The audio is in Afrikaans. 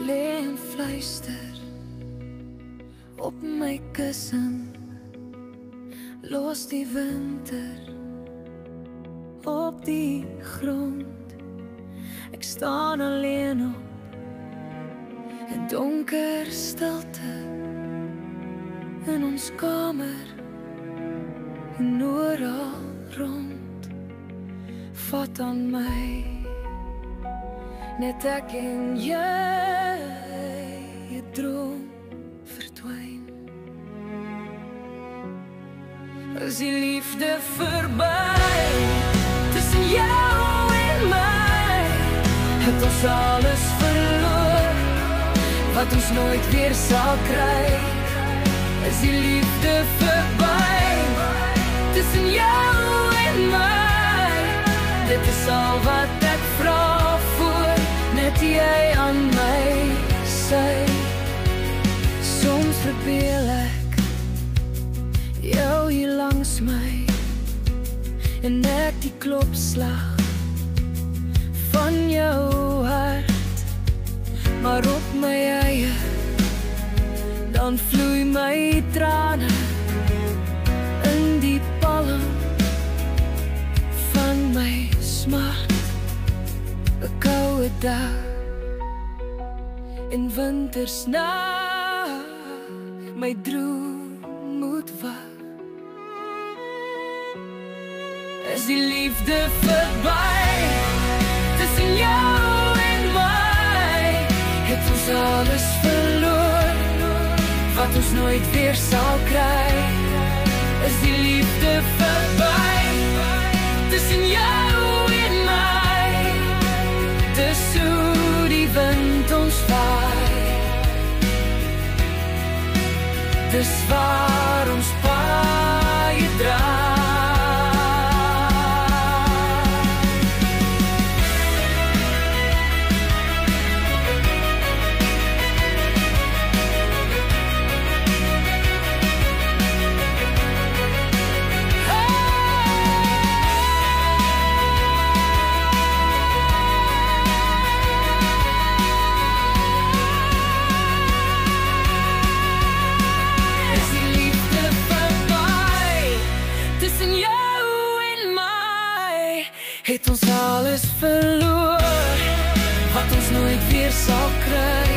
lê en fluister op my kussen. Los die winter op die grond. Ek staan alleen op 'n donker stilte in ons kamer en oral rond. Vat aan my, net ek en jy, 'n droom verdwyn. Is die liefde verby tussen jou en my? Het ons alles verloor wat ons nooit weer sal kry? Is die liefde verby tussen jou en my? Dit is al wat ek vra voor net jy aan my sy. Soms verbeel ek jou hier langs my en ek die klopslag van jou hart, maar op my eie dan vloei my trane in die palm van my smart. 'n koue dag in wintersnag, my droom moet wag. Is die liefde verby tussen jou en my? Het ons alles verloor wat ons nooit weer sal kry? Is die liefde verby tussen jou en my? Dis hoe die wind ons vaai, dis waar ons paai draai. Het ons alles verloor wat ons nooit weer sal kry?